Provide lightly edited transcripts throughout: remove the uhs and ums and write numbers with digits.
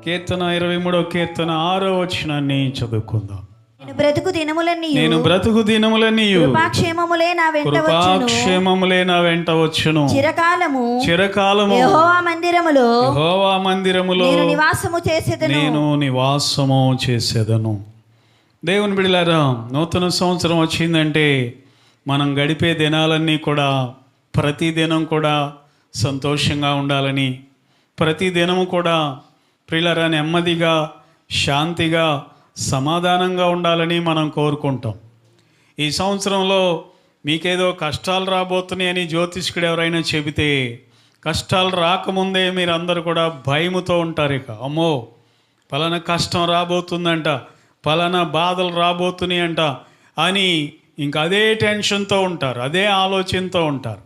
కీర్తన 23వ కీర్తన 6వ వచనాన్ని చదువుకుందాం. నేను బ్రతుకు దినములన్నీ కృపాక్షేమములే నా వెంట వచ్చును. చిరకాలము యెహోవా మందిరములో నేను నివాసము చేసేదను. దేవుని బిడ్డలారా, నూతన సంవత్సరం వచ్చిందంటే మనం గడిపే దినాలన్నీ కూడా ప్రతిదినం కూడా సంతోషంగా ఉండాలని, ప్రతిదినము కూడా ప్రియులారా నెమ్మదిగా, శాంతిగా, సమాధానంగా ఉండాలని మనం కోరుకుంటాం. ఈ సంవత్సరంలో మీకేదో కష్టాలు రాబోతున్నాయని జ్యోతిష్కుడు ఎవరైనా చెబితే, కష్టాలు రాకముందే మీరందరూ కూడా భయముతో ఉంటారు. ఇక అమ్మో పలానా కష్టం రాబోతుందంట, పలానా బాధలు రాబోతున్నాయంట అని ఇంకా అదే టెన్షన్తో ఉంటారు, అదే ఆలోచనతో ఉంటారు.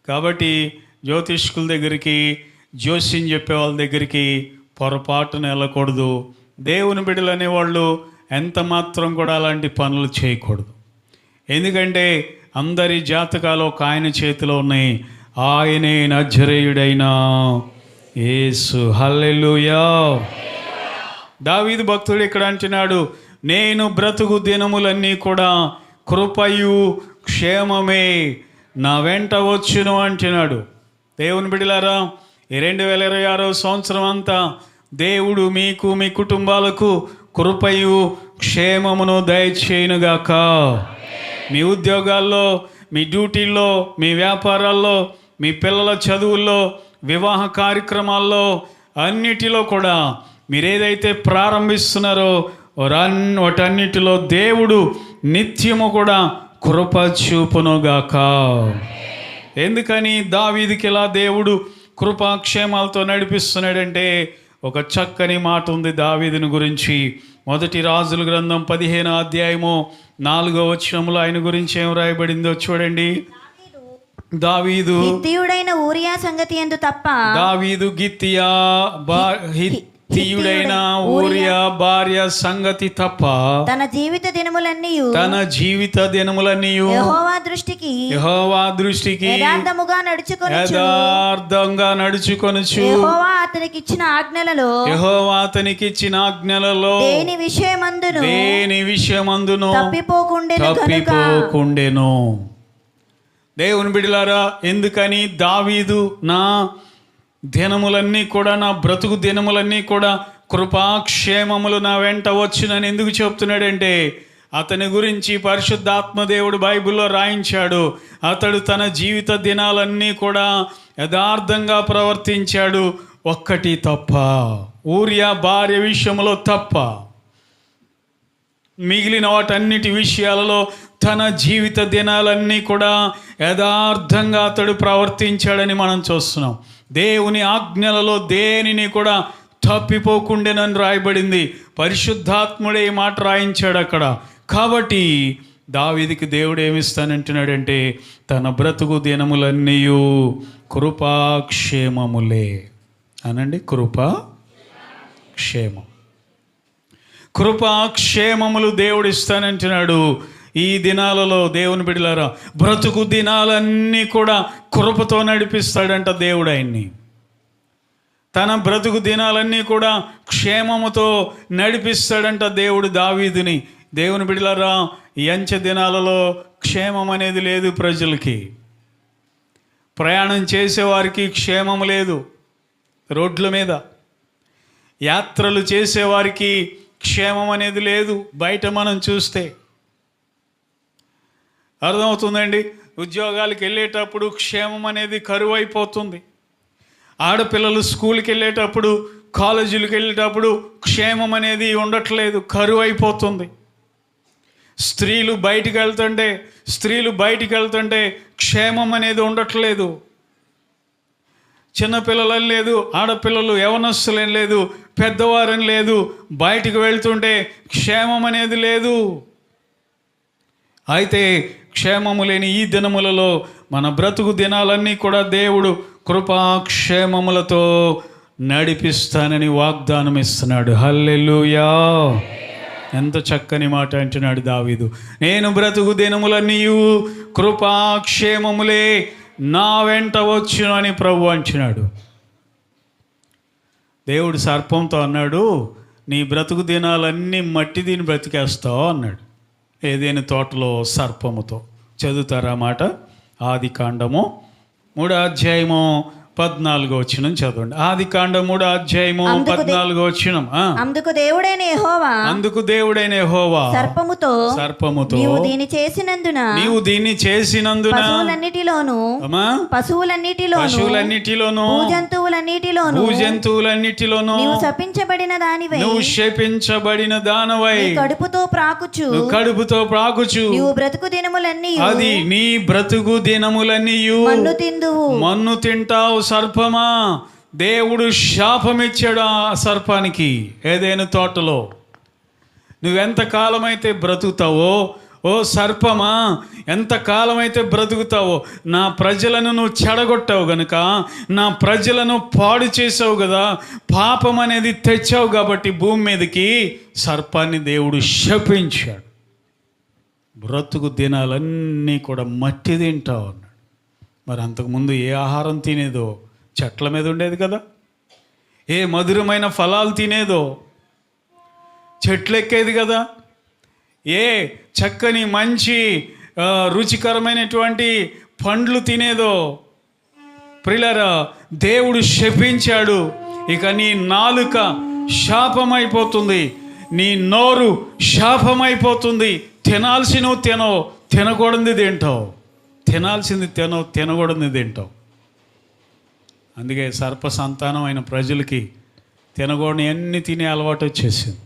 కాబట్టి జ్యోతిష్కుల దగ్గరికి, జోస్యం చెప్పే వాళ్ళ దగ్గరికి పొరపాటున వెళ్ళకూడదు. దేవుని బిడ్డలు అనేవాళ్ళు ఎంత మాత్రం కూడా అలాంటి పనులు చేయకూడదు. ఎందుకంటే అందరి జాతకాలు ఒక ఆయన చేతిలో ఉన్నాయి. ఆయనే నజరేయుడైన యేసు. హల్లెలూయా. దావీదు భక్తుడు ఇక్కడ అంటున్నాడు, నేను బ్రతుకు దినములన్నీ కూడా కృపయు క్షేమమే నా వెంట వచ్చును అంటున్నాడు. దేవుని బిడ్డలారా, ఈ 2026వ సంవత్సరం అంతా దేవుడు మీకు, మీ కుటుంబాలకు కృపయు క్షేమమును దయచేయునుగాక. మీ ఉద్యోగాల్లో, మీ డ్యూటీల్లో, మీ వ్యాపారాల్లో, మీ పిల్లల చదువుల్లో, వివాహ కార్యక్రమాల్లో అన్నిటిలో కూడా మీరేదైతే ప్రారంభిస్తున్నారో వాటన్నిటిలో దేవుడు నిత్యము కూడా కృప చూపునుగాక. ఎందుకని దావీదుకి ఇలా దేవుడు కృపాక్షేమాలతో నడిపిస్తున్నాడంటే ఒక చక్కని మాట ఉంది దావీదుని గురించి. 1 రాజుల గ్రంథం 15వ అధ్యాయము 4వ వచనంలో ఆయన గురించి ఏం రాయబడిందో చూడండి. దావీదు హిత్తీయుడైన ఊరియా సంగతి యందు తప్ప, దావీదు హిత్తీయుడైన ఊరియా భార్య సంగతి తప్ప తన జీవిత దినములన్నీ యెహోవా దృష్టికి యథార్థంగా నడుచుకొనుచు యెహోవా అతనికి ఇచ్చిన ఆజ్ఞలలో దేని విషయమందును తప్పిపోకుండెను. దేవుని బిడ్డలారా, ఎందుకని దావీదు నా దినములన్నీ కూడా, నా బ్రతుకు దినములన్నీ కూడా కృపాక్షేమములు నా వెంట వచ్చునని ఎందుకు చెప్తున్నాడంటే, అతని గురించి పరిశుద్ధాత్మ దేవుడు బైబిల్లో రాయించాడు. అతడు తన జీవిత దినాలన్నీ కూడా యథార్థంగా ప్రవర్తించాడు, ఒక్కటి తప్ప, ఊరియా భార్య విషయంలో తప్ప. మిగిలిన వాటన్నిటి విషయాలలో తన జీవిత దినాలన్నీ కూడా యథార్థంగా అతడు ప్రవర్తించాడని మనం చూస్తున్నాం. దేవుని ఆజ్ఞలలో దేనిని కూడా తప్పిపోకుండానని రాయబడింది. పరిశుద్ధాత్ముడే ఈ మాట రాయించాడు అక్కడ. కాబట్టి దావీదుకి దేవుడు ఏమిస్తానంటున్నాడంటే, తన బ్రతుకు దినములన్నీ కృపాక్షేమములే అనండి. కృపాక్షేమములు దేవుడు ఇస్తానంటున్నాడు. ఈ దినాలలో దేవుని బిడ్డలారా, బ్రతుకు దినాలన్నీ కూడా కృపతో నడిపిస్తాడంట దేవుడు ఆయన్ని. తన బ్రతుకు దినాలన్నీ కూడా క్షేమముతో నడిపిస్తాడంట దేవుడు దావీదుని. దేవుని బిడ్డలారా, ఈ అంచె దినాలలో క్షేమం అనేది లేదు ప్రజలకి. ప్రయాణం చేసేవారికి క్షేమం లేదు. రోడ్ల మీద యాత్రలు చేసేవారికి క్షేమం అనేది లేదు. బయట మనం చూస్తే అర్థమవుతుందండి. ఉద్యోగాలకు వెళ్ళేటప్పుడు క్షేమం అనేది కరువు అయిపోతుంది. ఆడపిల్లలు స్కూల్కి వెళ్ళేటప్పుడు, కాలేజీలకు వెళ్ళేటప్పుడు క్షేమం అనేది ఉండట్లేదు, కరువు అయిపోతుంది. స్త్రీలు బయటికి వెళ్తుంటే క్షేమం అనేది ఉండట్లేదు. చిన్నపిల్లలని లేదు, ఆడపిల్లలు యవనస్తులని లేదు, పెద్దవారని లేదు, బయటికి వెళ్తుంటే క్షేమం అనేది లేదు. అయితే క్షేమము లేని ఈ దినములలో మన బ్రతుకు దినాలన్నీ కూడా దేవుడు కృపాక్షేమములతో నడిపిస్తానని వాగ్దానం ఇస్తున్నాడు. హల్లెలూయా. ఎంత చక్కని మాట అంటున్నాడు దావీదు. నేను బ్రతుకు దినములన్నీ కృపాక్షేమములే నా వెంట వచ్చును అని ప్రభు అంటున్నాడు. దేవుడు సర్పంతో అన్నాడు, నీ బ్రతుకు దినాలన్నీ మట్టి దీన్ని బ్రతికేస్తావు అన్నాడు. ఏదైనా తోటలో సర్పముతో. చదువుతారా మాట? ఆది కాండము 3:14 చదవండి. ఆది కాండం 3:14. అందుకు దేవుడైన యెహోవా సర్పముతో నీవు దీన్ని చేసినందున పశువులన్నిటిలోను భూజంతువులన్నిటిలోను నీవు శపించబడిన దానవై కడుపుతో ప్రాకుచు నీవు బ్రతుకు దినములన్నీ అది నీ బ్రతుకు దినములన్నీ మన్ను తింటావు సర్పమా. దేవుడు శాపమిచ్చాడు ఆ సర్పానికి ఏదైనా తోటలో. నువ్వెంత కాలమైతే బ్రతుకుతావో, ఓ సర్పమా ఎంత కాలమైతే బ్రతుకుతావో, నా ప్రజలను నువ్వు చెడగొట్టావు గనుక, నా ప్రజలను పాడు చేసావు కదా, పాపం అనేది తెచ్చావు కాబట్టి భూమి మీదకి సర్పాన్ని దేవుడు శపించాడు. బ్రతుకు దినాలన్నీ కూడా మట్టి తింటావు అన్నాడు. మరి అంతకుముందు ఏ ఆహారం తినేదో? చెట్ల మీద ఉండేది కదా. ఏ మధురమైన ఫలాలు తినేదో? చెట్లు ఎక్కేది కదా. ఏ చక్కని మంచి రుచికరమైనటువంటి పండ్లు తినేదో? ప్రియులారా, దేవుడు శపించాడు. ఇక నీ నాలుక శాపమైపోతుంది, నీ నోరు శాపమైపోతుంది. తినాల్సి నువ్వు తినవు, తినకూడదు తింటావు. తినాల్సింది తినవు, తినకూడదు తింటావు. అందుకే సర్ప సంతానం అయిన ప్రజలకి తినకూడని అన్నీ తినే అలవాటు వచ్చేసింది,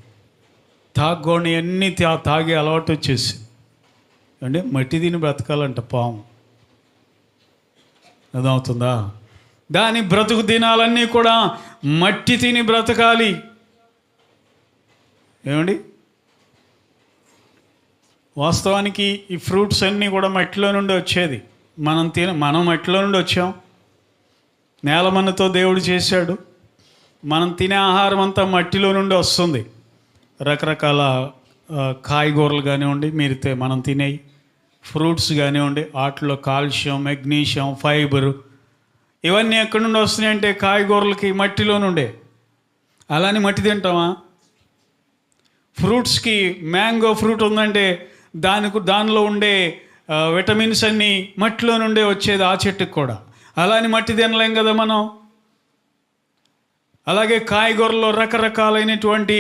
తాగకూడని అన్నీ తాగే అలవాటు వచ్చేసింది. అంటే మట్టి తిని బ్రతకాలంట పాము. అర్థమవుతుందా? దాని బ్రతుకు దినాలన్నీ కూడా మట్టి తిని బ్రతకాలి. ఏమండి, వాస్తవానికి ఈ ఫ్రూట్స్ అన్నీ కూడా మట్టిలో నుండి వచ్చేది. మనం మట్టిలో నుండి వచ్చాం. నేలమన్నతో దేవుడు చేశాడు. మనం తినే ఆహారం అంతా మట్టిలో నుండి వస్తుంది. రకరకాల కాయగూరలు కానివ్వండి, మనం తినేవి ఫ్రూట్స్ కానివ్వండి, వాటిలో కాల్షియం, మెగ్నీషియం, ఫైబరు ఇవన్నీ ఎక్కడి నుండి వస్తున్నాయి అంటే కాయగూరలకి మట్టిలో నుండే. అలానే మట్టి తింటామా? ఫ్రూట్స్కి మ్యాంగో ఫ్రూట్ ఉందంటే దానిలో ఉండే విటమిన్స్ అన్నీ మట్టిలో నుండే వచ్చేది ఆ చెట్టుకు కూడా. అలానే మట్టి తినలేం కదా మనం. అలాగే కాయగూరలో రకరకాలైనటువంటి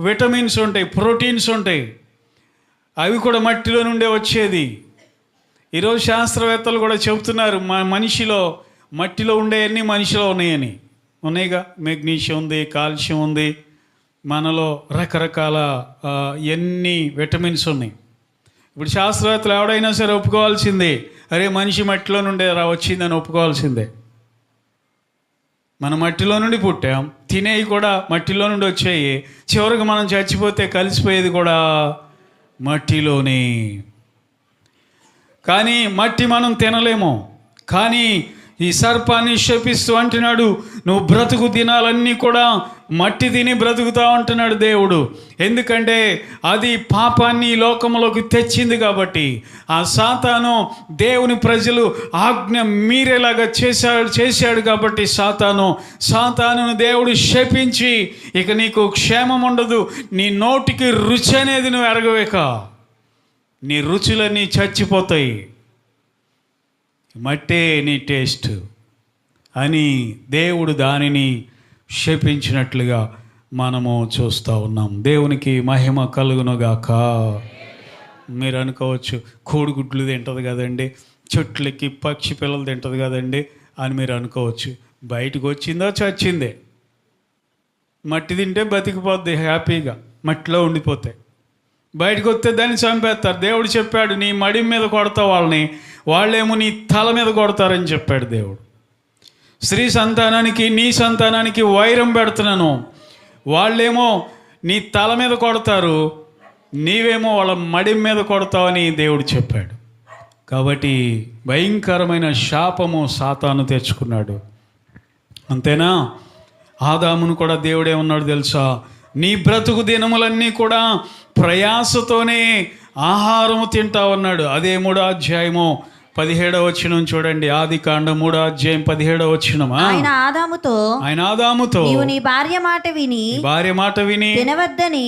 విటమిన్స్ ఉంటాయి, ప్రోటీన్స్ ఉంటాయి, అవి కూడా మట్టిలో నుండే వచ్చేది. ఈరోజు శాస్త్రవేత్తలు కూడా చెబుతున్నారు మనిషిలో మట్టిలో ఉండేవన్నీ మనిషిలో ఉన్నాయిగా. మెగ్నీషియం ఉంది, కాల్షియం ఉంది, మనలో రకరకాల ఎన్ని విటమిన్స్ ఉన్నాయి. ఇప్పుడు శాస్త్రవేత్తలు ఎవడైనా సరే ఒప్పుకోవాల్సిందే, అరే మనిషి మట్టిలో నుండే వచ్చిందని ఒప్పుకోవాల్సిందే. మనం మట్టిలో నుండి పుట్టాం, తినేవి కూడా మట్టిలో నుండి వచ్చాయి. చివరికి మనం చచ్చిపోతే కలిసిపోయేది కూడా మట్టిలోనే. కానీ మట్టి మనం తినలేము. కానీ ఈ సర్పాన్ని శపిస్తూ అంటున్నాడు, నువ్వు బ్రతుకు దినాలన్నీ కూడా మట్టి తిని బ్రతుకుతావు అంటున్నాడు దేవుడు. ఎందుకంటే అది పాపాన్ని ఈ లోకంలోకి తెచ్చింది కాబట్టి. ఆ సాతాను దేవుని ప్రజలు ఆజ్ఞ మీరేలాగా చేశాడు కాబట్టి సాతానును దేవుడు శపించి, ఇక నీకు క్షేమం ఉండదు, నీ నోటికి రుచి అనేది నువ్వు ఎరగవేక, నీ రుచులన్నీ చచ్చిపోతాయి, మట్టే నీ టేస్ట్ అని దేవుడు దానిని శపించినట్లుగా మనము చూస్తూ ఉన్నాం. దేవునికి మహిమ కలుగునుగాక. మీరు అనుకోవచ్చు, కోడిగుడ్లు తింటుంది కదండి, చెట్లకి పక్షి పిల్లలు తింటుంది కదండి అని మీరు అనుకోవచ్చు. బయటకు వచ్చిందో చచ్చిందే. మట్టి తింటే బతికిపోద్ది హ్యాపీగా, మట్టిలో ఉండిపోతాయి. బయటకు వస్తే దాన్ని చంపేస్తారు. దేవుడు చెప్పాడు, నీ మడి మీద కొడతావు వాళ్ళని, వాళ్ళేమో నీ తల మీద కొడతారని చెప్పాడు దేవుడు. స్త్రీ సంతానానికి నీ సంతానానికి వైరం పెడుతున్నాను, వాళ్ళేమో నీ తల మీద కొడతారు, నీవేమో వాళ్ళ మడి మీద కొడతావని దేవుడు చెప్పాడు. కాబట్టి భయంకరమైన శాపము సాతాను తెచ్చుకున్నాడు. అంతేనా? ఆదామును కూడా దేవుడే ఉన్నాడు తెలుసా, నీ బ్రతుకు దినములన్నీ కూడా ప్రయాసతోనే ఆహారము తింటావన్నాడు. అదే 3వ అధ్యాయము 17వ వచనం చూడండి. ఆదికాండం 3వ అధ్యాయం 17వ వచనమా. ఆయన ఆదాముతో నీవు నీ భార్య మాట విని తినవద్దని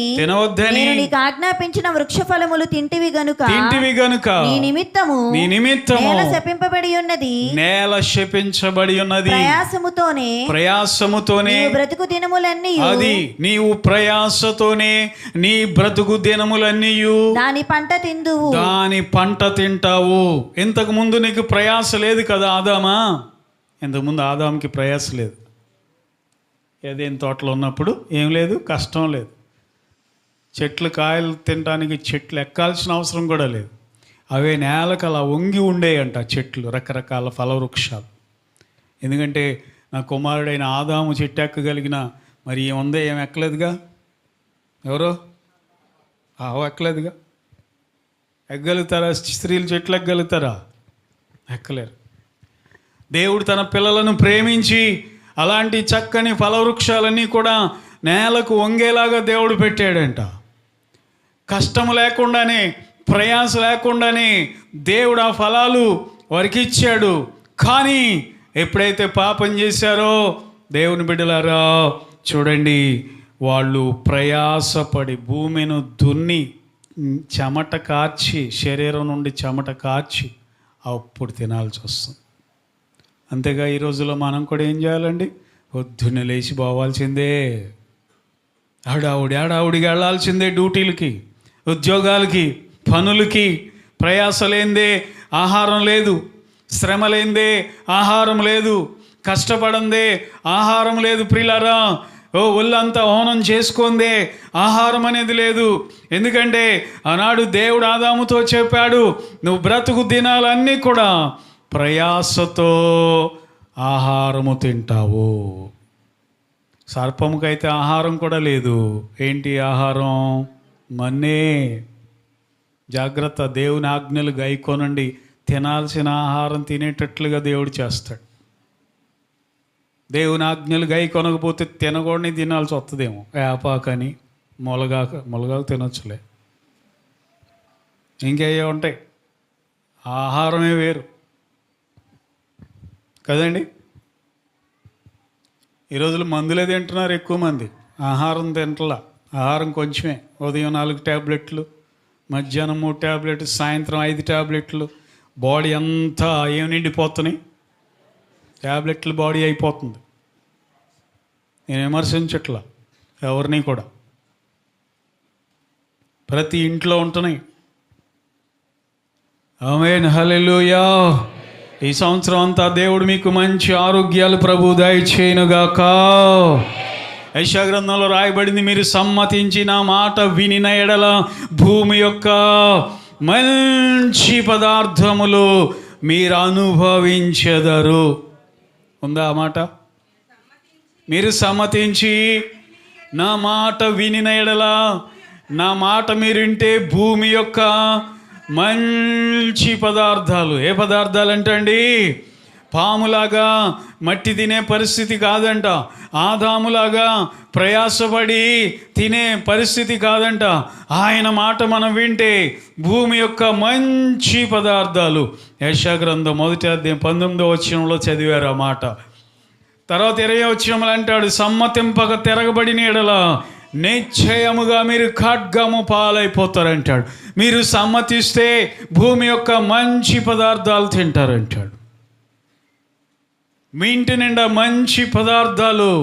నేను నీకు ఆజ్ఞాపించిన వృక్ష ఫలములు తింటివి గనుక నీ నిమిత్తము నేల శపింపబడి ఉన్నది, ప్రయాసముతోనే బ్రతుకు దినములన్నీ అది నీవు ప్రయాసతోనే నీ బ్రతుకు దినములన్నీ దాని పంట తింటావు. ఇంతకు ముందు నీకు ప్రయాస లేదు కదా ఆదామా. ఇంతకుముందు ఆదాముకి ప్రయాస లేదు. ఏదేం తోటలో ఉన్నప్పుడు ఏం లేదు, కష్టం లేదు. చెట్లు కాయలు తినడానికి చెట్లు ఎక్కాల్సిన అవసరం కూడా లేదు. అవే నేలకు అలా వంగి ఉండేయంట చెట్లు, రకరకాల ఫలవృక్షాలు. ఎందుకంటే నా కుమారుడైన ఆదాము చెట్టు ఎక్కగలిగిన మరి ఏముందే, ఏం ఎక్కలేదుగా. ఎవరో ఎక్కలేదుగా. ఎక్కగలుగుతారా స్త్రీలు చెట్లు ఎక్కగలుగుతారా? ఎక్కలేరు. దేవుడు తన పిల్లలను ప్రేమించి అలాంటి చక్కని ఫలవృక్షాలన్నీ కూడా నేలకు వంగేలాగా దేవుడు పెట్టాడంట. కష్టం లేకుండానే, ప్రయాస లేకుండానే దేవుడు ఆ ఫలాలు వారికి ఇచ్చాడు. కానీ ఎప్పుడైతే పాపం చేశారో దేవుని బిడ్డలారా చూడండి, వాళ్ళు ప్రయాసపడి భూమిని దున్ని చెమట కార్చి, శరీరం నుండి చెమట కార్చి అప్పుడు తినాల్సి వస్తుంది. అంతేగా ఈ రోజుల్లో మనం కూడా ఏం చేయాలండి? పొద్దున్నే లేచి పోవాల్సిందే, హడావుడిగా వెళ్ళాల్సిందే, డ్యూటీలకి, ఉద్యోగాలకి, పనులకి. ప్రయాస లేనిదే ఆహారం లేదు, శ్రమ లేనిదే ఆహారం లేదు, కష్టపడందే ఆహారం లేదు. ప్రియులారా, ఒళ్ళంతా హోనం చేసుకుందే ఆహారం అనేది లేదు. ఎందుకంటే ఆనాడు దేవుడు ఆదాముతో చెప్పాడు, నువ్వు బ్రతుకు దినాలన్నీ కూడా ప్రయాసతో ఆహారము తింటావు. సర్పముకైతే ఆహారం కూడా లేదు. ఏంటి ఆహారం? మన్నే. జాగ్రత్త, దేవుని ఆజ్ఞలు గైకొనండి. తినాల్సిన ఆహారం తినేటట్లుగా దేవుడు చేస్తాడు. దేవుని ఆజ్ఞలు గై కొనకపోతే తినకూడని తినాల్సి వస్తుందేమో. వేపాకని, మొలగాకు తినొచ్చులే, ఇంకేయో ఉంటాయి. ఆహారమే వేరు కదండి. ఈ రోజులు మందులే తింటున్నారు ఎక్కువ మంది, ఆహారం తింటలా. ఆహారం కొంచెమే. ఉదయం 4 ట్యాబ్లెట్లు, మధ్యాహ్నం 3 ట్యాబ్లెట్లు, సాయంత్రం 5 ట్యాబ్లెట్లు. బాడీ అంతా ఏం నిండిపోతున్నాయి? ట్యాబ్లెట్లు బాడీ అయిపోతుంది. నేను విమర్శించట్లా ఎవరిని కూడా, ప్రతి ఇంట్లో ఉంటున్నాయి. ఆమేన్, హల్లెలూయా. ఈ సంవత్సరం అంతా దేవుడు మీకు మంచి ఆరోగ్యాలు ప్రభు దయచేయునుగాక. యెషయా గ్రంథంలో రాయబడింది, మీరు సమ్మతించి నా మాట వినిన ఎడల భూమి యొక్క మంచి పదార్థములు మీరు అనుభవించెదరు. ఉందా ఆ మాట? మీరు సమ్మతించి నా మాట వినిన ఎడల, నా మాట మీరు వింటే భూమి యొక్క మంచి పదార్థాలు. ఏ పదార్థాలు అంటండి? పాములాగా మట్టి తినే పరిస్థితి కాదంట, ఆదాములాగా ప్రయాసపడి తినే పరిస్థితి కాదంట. ఆయన మాట మనం వింటే భూమి యొక్క మంచి పదార్థాలు. యెషయా గ్రంథం 1వ అధ్యాయం 19వ వచనంలో చదివారు ఆ మాట. తర్వాత 20వ వచనంలో అంటాడు, సమ్మతింపక తిరగబడిన ఎడల నిశ్చయముగా మీరు ఖడ్గము పాలైపోతారంటాడు. మీరు సమ్మతిస్తే భూమి యొక్క మంచి పదార్థాలు తింటారంటాడు. మీ ఇంటి నిండా మంచి పదార్థాలు.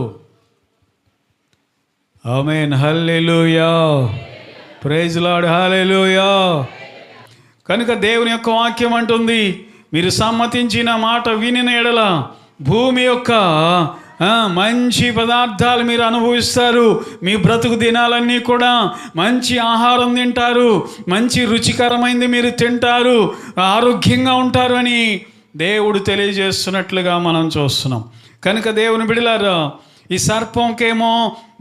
ఆమేన్, హల్లెలూయా, ప్రైజ్ లార్డ్, హల్లెలూయా. కనుక దేవుని యొక్క వాక్యం అంటుంది, మీరు సమ్మతించిన మాట వినిన ఎడల భూమి యొక్క మంచి పదార్థాలు మీరు అనుభవిస్తారు. మీ బ్రతుకు దినాలన్నీ కూడా మంచి ఆహారం తింటారు, మంచి రుచికరమైనది మీరు తింటారు, ఆరోగ్యంగా ఉంటారు అని దేవుడు తెలియజేస్తున్నట్లుగా మనం చూస్తున్నాం. కనుక దేవుని బిడ్డలారా, ఈ సర్పంకేమో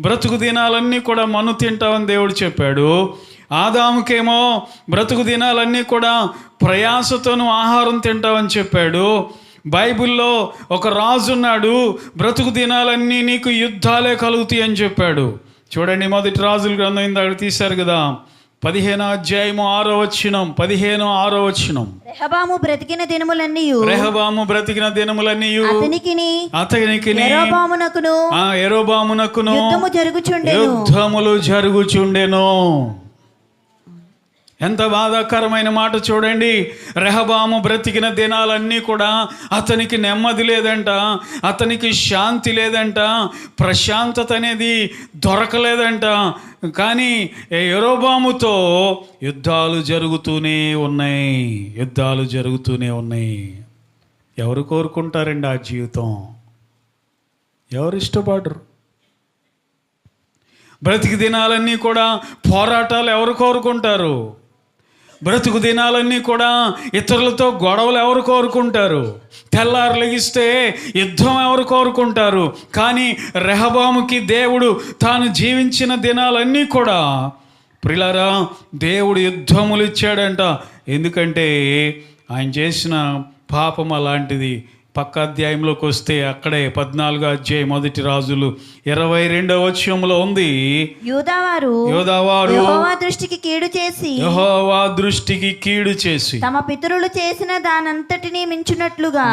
బ్రతుకు దినాలన్నీ కూడా మన్ను తింటామని దేవుడు చెప్పాడు. ఆదాముకేమో బ్రతుకు దినాలన్నీ కూడా ప్రయాసతోనూ ఆహారం తింటామని చెప్పాడు. బైబిల్లో ఒక రాజు ఉన్నాడు, బ్రతుకు దినాలన్నీ నీకు యుద్ధాలే కలుగుతాయి అని చెప్పాడు. చూడండి, 1 రాజుల గ్రంథం ఇందాక తీశారు కదా, 15వ అధ్యాయము 6వ వచనం, 15:6 వచనం. రెహబాము బ్రతికిన దినములన్నీయు అతనికిని యెరోబామునకును యుద్ధములు జరుగుచుండెను. ఎంత బాధాకరమైన మాట చూడండి. రెహబాము బ్రతికిన దినాలన్నీ కూడా అతనికి నెమ్మది లేదంట, అతనికి శాంతి లేదంట, ప్రశాంతత అనేది దొరకలేదంట. కానీ యెరోబాముతో యుద్ధాలు జరుగుతూనే ఉన్నాయి. ఎవరు కోరుకుంటారండి ఆ జీవితం? ఎవరు ఇష్టపడరు? బ్రతికి దినాలన్నీ కూడా పోరాటాలు ఎవరు కోరుకుంటారు? బ్రతుకు దినాలన్నీ కూడా ఇతరులతో గొడవలు ఎవరు కోరుకుంటారు? తెల్లారు లెగిస్తే యుద్ధం ఎవరు కోరుకుంటారు? కానీ రెహబాముకి దేవుడు తాను జీవించిన దినాలన్నీ కూడా ప్రియులారా దేవుడు యుద్ధములు ఇచ్చాడంట. ఎందుకంటే ఆయన చేసిన పాపం అలాంటిది. పక్క అధ్యాయంలోకి వస్తే అక్కడే 14వ అధ్యాయం 1 రాజులు 22వ వచనంలో ఉంది, యోధావారు యెహోవా దృష్టికి కీడు చేసి తమ పితరులు చేసిన దానంతటిని మించునట్లుగా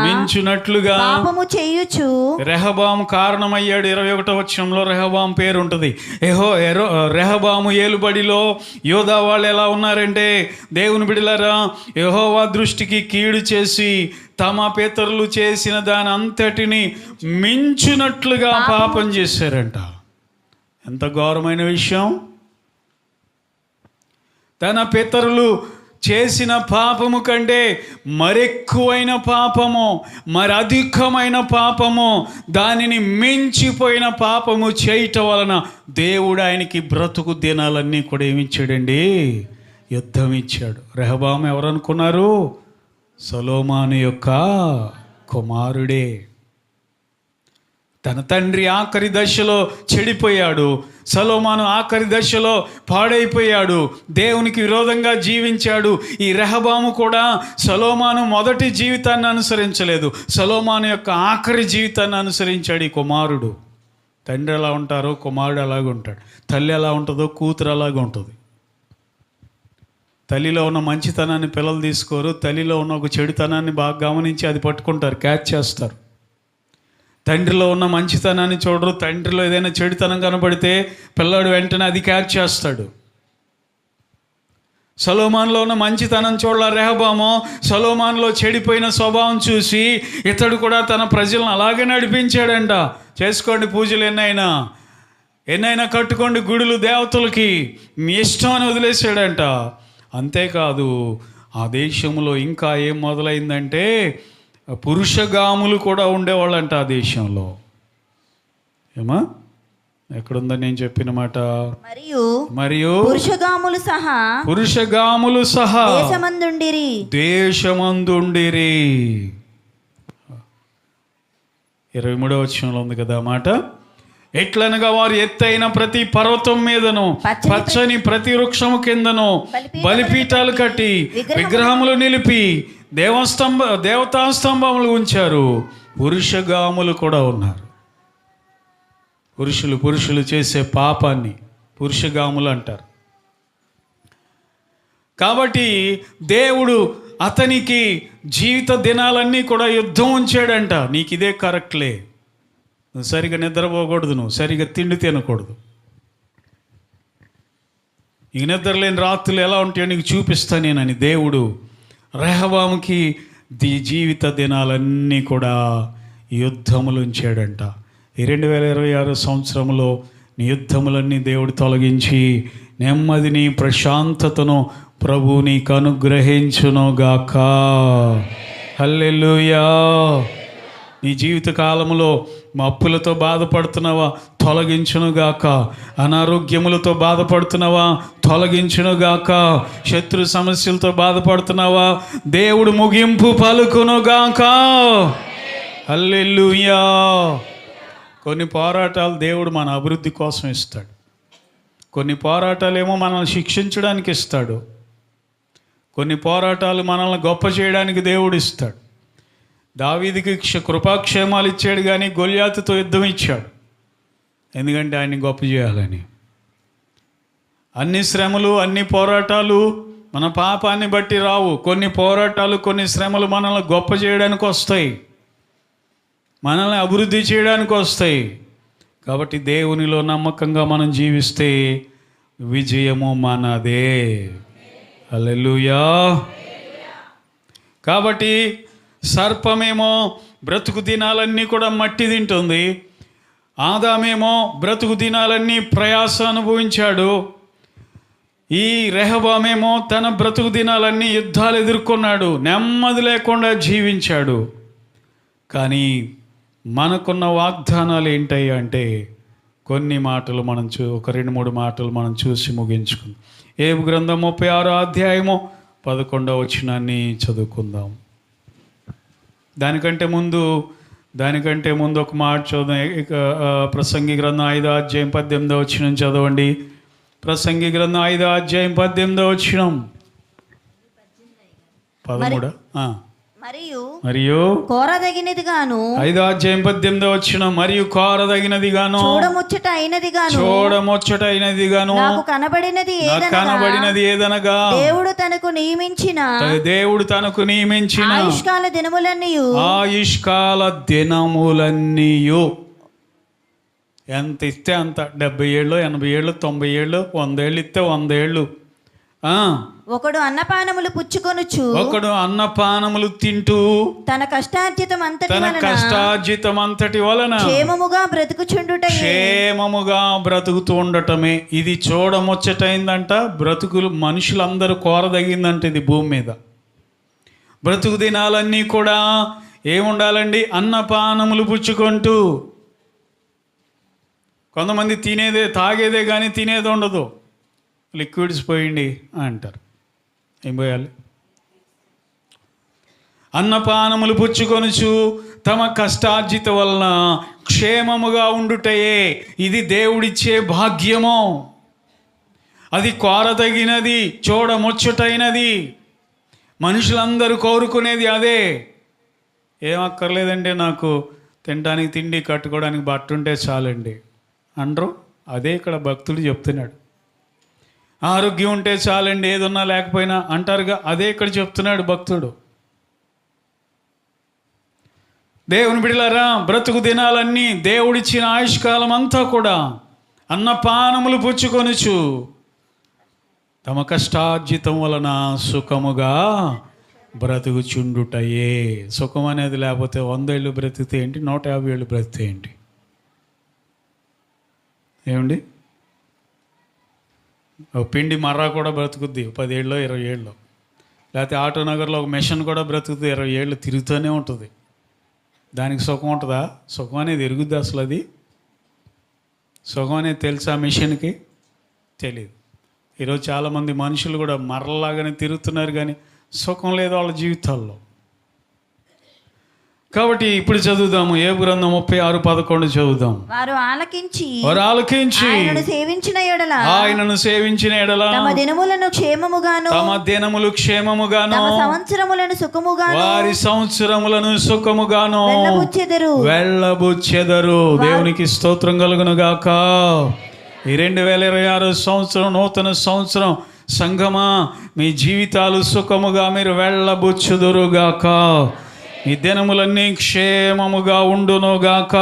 పాపము చేయుచు. రెహబాము కారణమయ్యాడు. 21వ వచనంలో రెహబాము పేరు ఉంటుంది. రెహబాము ఏలుబడిలో యోధా వాళ్ళు ఎలా ఉన్నారంటే, దేవుని బిడ్డలారా, యెహోవా దృష్టికి కీడు చేసి తమ పితరులు చేసిన దాని అంతటిని మించినట్లుగా పాపం చేశారంట. ఎంత ఘోరమైన విషయం! తన పితరులు చేసిన పాపము కంటే మరెక్కువైన పాపము, మరి అధికమైన పాపము, దానిని మించిపోయిన పాపము చేయటం వలన దేవుడు ఆయనకి బ్రతుకు దినాలన్నీ కూడా ఏమిచ్చాడండి? యుద్ధం ఇచ్చాడు. రెహబాము ఎవరనుకున్నారు? సొలొమోను యొక్క కుమారుడే. తన తండ్రి ఆఖరి దశలో చెడిపోయాడు. సొలొమోను ఆఖరి దశలో పాడైపోయాడు, దేవునికి విరోధంగా జీవించాడు. ఈ రెహబాము కూడా సొలొమోను మొదటి జీవితాన్ని అనుసరించలేదు, సొలొమోను యొక్క ఆఖరి జీవితాన్ని అనుసరించాడు ఈ కుమారుడు. తండ్రి ఎలా ఉంటారో కుమారుడు అలాగే ఉంటాడు, తల్లి ఎలా ఉంటుందో కూతురు అలాగే ఉంటుంది. తల్లిలో ఉన్న మంచితనాన్ని పిల్లలు తీసుకోరు, తల్లిలో ఉన్న ఒక చెడుతనాన్ని బాగా గమనించి అది పట్టుకుంటారు, క్యాచ్ చేస్తారు. తండ్రిలో ఉన్న మంచితనాన్ని చూడరు, తండ్రిలో ఏదైనా చెడుతనం కనబడితే పిల్లాడు వెంటనే అది క్యాచ్ చేస్తాడు. సొలొమోనులో ఉన్న మంచితనం చూడాల రెహబాము సొలొమోనులో చెడిపోయిన స్వభావం చూసి ఇతడు కూడా తన ప్రజలను అలాగే నడిపించాడంట. చేసుకోండి పూజలు ఎన్నైనా కట్టుకోండి గుడులు దేవతలకి, మీ ఇష్టం అని వదిలేసాడంట. అంతేకాదు, ఆ దేశంలో ఇంకా ఏం మొదలైందంటే పురుషగాములు కూడా ఉండేవాళ్ళంట ఆ దేశంలో. ఏమా ఎక్కడుందని నేను చెప్పిన మాట? మరియు పురుషగాములు సహా దేశమందుండిరి. 23వ వచనంలో ఉంది కదా మాట. ఎట్లనగా వారు ఎత్తైన ప్రతి పర్వతం మీదను పచ్చని ప్రతి వృక్షము కిందను బలిపీఠాలు కట్టి విగ్రహములు నిలిపి దేవతా స్తంభములు ఉంచారు. పురుషగాములు కూడా ఉన్నారు. పురుషులు చేసే పాపాన్ని పురుషగాములు అంటారు. కాబట్టి దేవుడు అతనికి జీవిత దినాలన్నీ కూడా యుద్ధం ఉంచాడంట. నీకు ఇదే కరెక్ట్లే, నువ్వు సరిగా నిద్రపోకూడదు, నువ్వు సరిగా తిండి తినకూడదు. ఈ నిద్రలేని రాత్రులు ఎలా ఉంటాయో నీకు చూపిస్తా నేనని దేవుడు రెహబాముకి జీవిత దినాలన్నీ కూడా యుద్ధములు ఉంచాడంట. ఈ 2026 సంవత్సరంలో నీ యుద్ధములన్నీ దేవుడు తొలగించి నెమ్మదిని ప్రశాంతతను ప్రభు నీకు అనుగ్రహించునుగాక. హల్లెలూయా. నీ జీవిత కాలంలో అప్పులతో బాధపడుతున్నావా? తొలగించునుగాక. అనారోగ్యములతో బాధపడుతున్నావా? తొలగించునుగాక. శత్రు సమస్యలతో బాధపడుతున్నావా? దేవుడు ముగింపు పలుకునుగాక. హల్లెలూయా. కొన్ని పోరాటాలు దేవుడు మన అభివృద్ధి కోసం ఇస్తాడు, కొన్ని పోరాటాలు ఏమో మనల్ని శిక్షించడానికి ఇస్తాడు, కొన్ని పోరాటాలు మనల్ని గొప్ప చేయడానికి దేవుడు ఇస్తాడు. దావీదుకి కృపాక్షేమాలు ఇచ్చాడు, కానీ గొల్యాతుతో యుద్ధం ఇచ్చాడు, ఎందుకంటే ఆయన్ని గొప్ప చేయాలని. అన్ని శ్రమలు, అన్ని పోరాటాలు మన పాపాన్ని బట్టి రావు. కొన్ని పోరాటాలు, కొన్ని శ్రమలు మనల్ని గొప్ప చేయడానికి వస్తాయి, మనల్ని అభివృద్ధి చేయడానికి వస్తాయి. కాబట్టి దేవునిలో నమ్మకంగా మనం జీవిస్తే విజయము మనదే. హల్లెలూయా. కాబట్టి సర్పమేమో బ్రతుకు దినాలన్నీ కూడా మట్టి తింటుంది, ఆదామేమో బ్రతుకు దినాలన్నీ ప్రయాస అనుభవించాడు, ఈ రెహబామేమో తన బ్రతుకు దినాలన్నీ యుద్ధాలు ఎదుర్కొన్నాడు, నెమ్మది లేకుండా జీవించాడు. కానీ మనకున్న వాగ్దానాలు ఏంటయ్యా అంటే కొన్ని మాటలు మనం ఒక 2-3 మాటలు మనం చూసి ముగించుకుందాం. ఏబు గ్రంథం 36వ అధ్యాయము 11వ వచనాన్ని చదువుకుందాం. దానికంటే ముందు ఒక మాట చదువు. ప్రసంగి గ్రంథం 5వ అధ్యాయం 18వ వచనం చదవండి. ప్రసంగి గ్రంథం 5వ అధ్యాయం 18వ వచనం. 13 మరియు కోరదగినదిగాను 5వ అధ్యాయం 18వ వచనం. మరియు కోరదగినదిగాను చూడముచ్చట అయినదిగాను నాకు కనబడినది ఏదనగా దేవుడు తనకు నియమించిన ఆయుష్కాల దినములన్నీయు. ఎంత ఇస్తే అంత, 70 ఏళ్ళు, 80 ఏళ్ళు, 90 ఏళ్ళు, 100 ఏళ్ళు ఇస్తే 100 ఏళ్ళు. ఒకడు అన్నపానములు తింటూ తన కష్టార్జితం అంతటి వలన క్షేమముగా బ్రతుకుతూ ఉండటమే. ఇది చూడముచ్చటైందంట. బ్రతుకులు మనుషులందరూ కోరదగిందంట. ఇది భూమి మీద బ్రతుకు దినాలన్నీ కూడా ఏముండాలండి? అన్నపానములు పుచ్చుకుంటూ. కొంతమంది తాగేదే కానీ తినేది ఉండదు. లిక్విడ్స్ పోయింది అంటారు. ఏం పోయాలి? అన్నపానములు పుచ్చుకొనుచు తమ కష్టార్జిత వలన క్షేమముగా ఉండుటయే ఇది దేవుడిచ్చే భాగ్యము. అది కోరదగినది, చూడముచ్చటైనది. మనుషులందరూ కోరుకునేది అదే. ఏం అక్కర్లేదండి, నాకు తినడానికి తిండి, కట్టుకోవడానికి బట్ట ఉంటే చాలండి అంటారు. అదే ఇక్కడ భక్తుడు చెప్తున్నాడు. ఆరోగ్యం ఉంటే చాలండి, ఏదున్నా లేకపోయినా అంటారుగా. అదే ఇక్కడ చెప్తున్నాడు భక్తుడు. దేవుని బిడ్డలారా, బ్రతుకు దినాలన్నీ దేవుడిచ్చిన ఆయుష్కాలం అంతా కూడా అన్నపానములు పుచ్చుకొనుచు తమ కష్టార్జితం వలన సుఖముగా బ్రతుకుచుండుటయే. సుఖం అనేది లేకపోతే 100 ఏళ్ళు బ్రతికితే ఏంటి, 150 ఏళ్ళు బ్రతికితే ఏంటి? ఏమండి? ఒక పిండి మర్రా కూడా బ్రతుకుద్ది 10 ఏళ్ళు, 20 ఏళ్ళు. లేకపోతే ఆటోనగర్లో ఒక మెషిన్ కూడా బ్రతుకుతుంది, 20 ఏళ్ళు తిరుగుతూనే ఉంటుంది. దానికి సుఖం ఉంటుందా? సుఖం అనేది ఎరుగుద్ది అసలు? అది సుఖం అనేది తెలుసా మిషన్కి? తెలియదు. ఈరోజు చాలామంది మనుషులు కూడా మర్రలాగానే తిరుగుతున్నారు, కానీ సుఖం లేదు వాళ్ళ జీవితాల్లో. కాబట్టి ఇప్పుడు చదువుదాము. ఏబు గ్రంథం 36:11 చదువుదాం. వారు ఆలకించి ఆయనను సేవించిన ఎడల తమ దినములు క్షేమముగాను వారి సంవత్సరములను సుఖముగాను వెళ్ళబుచ్చెదరు. దేవునికి స్తోత్రం కలుగును గాక. ఈ 2026 సంవత్సరం, నూతన సంవత్సరం సంఘమా, మీ జీవితాలు సుఖముగా మీరు వెళ్ళబుచ్చుదురుగాక. ఈ దినములన్నీ క్షేమముగా ఉండునుగాక.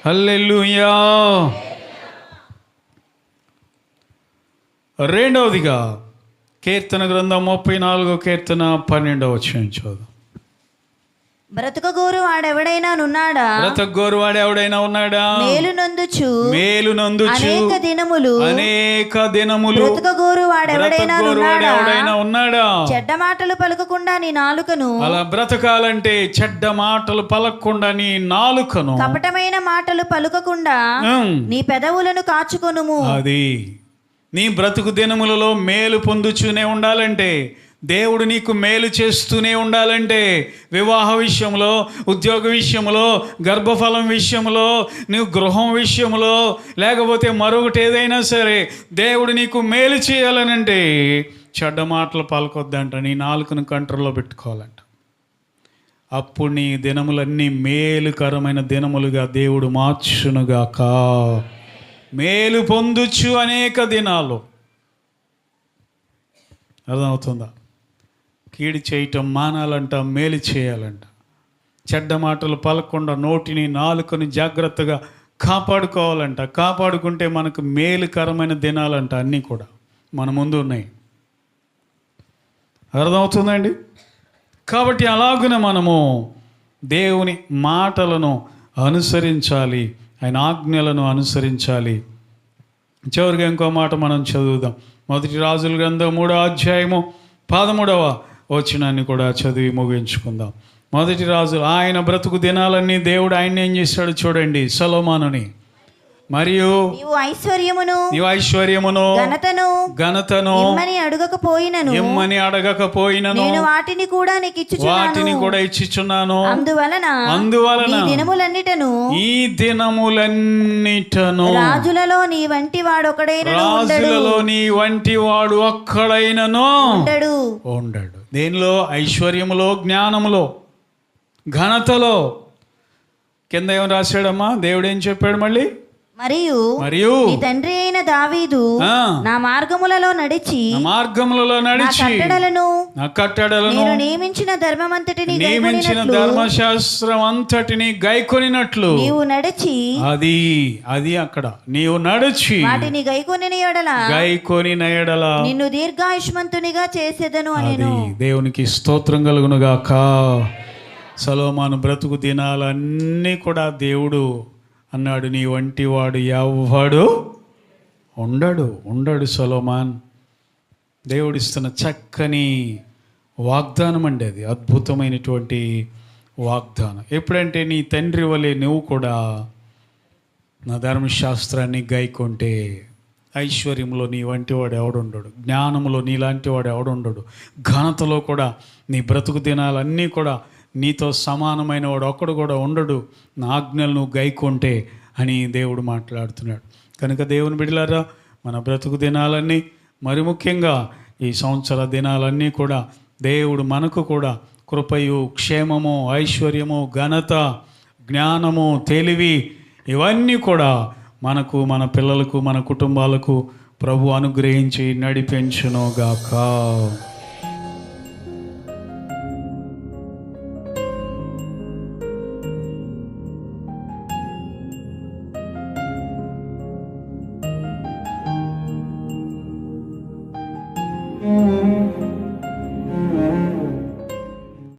హల్లెలూయా. రెండవదిగా కీర్తన గ్రంథం 34 కీర్తన 12వ వచనం చదువు. బ్రతుకగోరు వాడెవడైనా ఉన్నాడా? మేలునందుచు అనేక దినములు బ్రతుకగోరు వాడెవడైనా ఉన్నాడా? చెడ్డ మాటలు పలకకుండా నీ నాలుకను, అలా బ్రతకాలంటే చెడ్డ మాటలు పలకకుండా నీ నాలుకను, కపటమైన మాటలు పలుకకుండా నీ పెదవులను కాచుకొనుము. అది నీ బ్రతుకు దినములలో మేలు పొందుచూనే ఉండాలంటే, దేవుడు నీకు మేలు చేస్తూనే ఉండాలంటే, వివాహ విషయంలో, ఉద్యోగ విషయంలో, గర్భఫలం విషయంలో, నువ్వు గృహం విషయంలో, లేకపోతే మరొకటి ఏదైనా సరే దేవుడు నీకు మేలు చేయాలనంటే చెడ్డ మాటలు పలకొద్దంట. నీ నాలుకను కంట్రోల్లో పెట్టుకోవాలంట. అప్పుడు నీ దినములన్నీ మేలుకరమైన దినములుగా దేవుడు మార్చునుగాక. మేలు పొందుచు అనేక దినాలు. అర్థమవుతుందా? కీడు చేయటం మానాలంట, మేలు చేయాలంట. చెడ్డ మాటలు పలకుండా నోటిని నాలుకని జాగ్రత్తగా కాపాడుకోవాలంట. కాపాడుకుంటే మనకు మేలుకరమైన దినాలంట. అన్నీ కూడా మన ముందు ఉన్నాయి. అర్థమవుతుందండి? కాబట్టి అలాగున మనము దేవుని మాటలను అనుసరించాలి, ఆయన ఆజ్ఞలను అనుసరించాలి. చివరిగా ఇంకో మాట మనం చదువుదాం. 1 రాజుల గ్రంథం 3వ అధ్యాయము 13వ వచనాన్ని కూడా చదివి ముగించుకుందాం. 1 రాజులు, ఆయన బ్రతుకు దినాలన్నీ దేవుడు ఆయన ఏం చేశాడు చూడండి. సొలొమోనుని మరియు నీవు ఐశ్వర్యమును ఘనతను ఇమ్మని అడగకపోయినను నేను వాటిని కూడా ఇచ్చుచున్నాను. అందువలన ఈ దినములన్నిటను రాజులలో నీ వంటి వాడు ఒక్కడైనను ఉండడు. దేనిలో? ఐశ్వర్యములో, జ్ఞానములో, ఘనతలో. కింద ఏం రాశాడమ్మా? దేవుడు ఏం చెప్పాడు మళ్ళీ? మరియు నీ తండ్రి అయిన దావీదు నా మార్గములలో నడిచి నా కట్టడలను నేను నియమించిన ధర్మశాస్త్రం అంతటిని గైకొనినట్లు నీవు నడిచి అది అక్కడ నీవు నడిచి వాటిని గైకొనిన ఎడల నిన్ను దీర్ఘాయుష్మంతునిగా చేసేదను అని. దేవునికి స్తోత్రం కలుగును గాక. సొలొమోను బ్రతుకు దినాలన్నీ కూడా దేవుడు అన్నాడు, నీ వంటి వాడు ఎవ్వడు ఉండడు సొలొమోన్. దేవుడిస్తున్న చక్కని వాగ్దానం అండి అది. అద్భుతమైనటువంటి వాగ్దానం. ఎప్పుడంటే నీ తండ్రి వలె నువ్వు కూడా నా ధర్మశాస్త్రాన్ని గైకొంటే ఐశ్వర్యంలో నీ వంటి వాడు ఎవడుండడు, జ్ఞానంలో నీలాంటి వాడు ఎవడుండడు, ఘనతలో కూడా నీ బ్రతుకు దినాలన్నీ కూడా నీతో సమానమైన వాడు ఒక్కడు కూడా ఉండడు, నా ఆజ్ఞలు నువ్వు గైకొంటే అని దేవుడు మాట్లాడుతున్నాడు. కనుక దేవుని బిడ్డలారా, మన బ్రతుకు దినాలన్నీ, మరి ముఖ్యంగా ఈ సంవత్సర దినాలన్నీ కూడా దేవుడు మనకు కూడా కృపయు, క్షేమము, ఐశ్వర్యము, ఘనత, జ్ఞానము, తెలివి ఇవన్నీ కూడా మనకు, మన పిల్లలకు, మన కుటుంబాలకు ప్రభు అనుగ్రహించి నడిపించును గాక.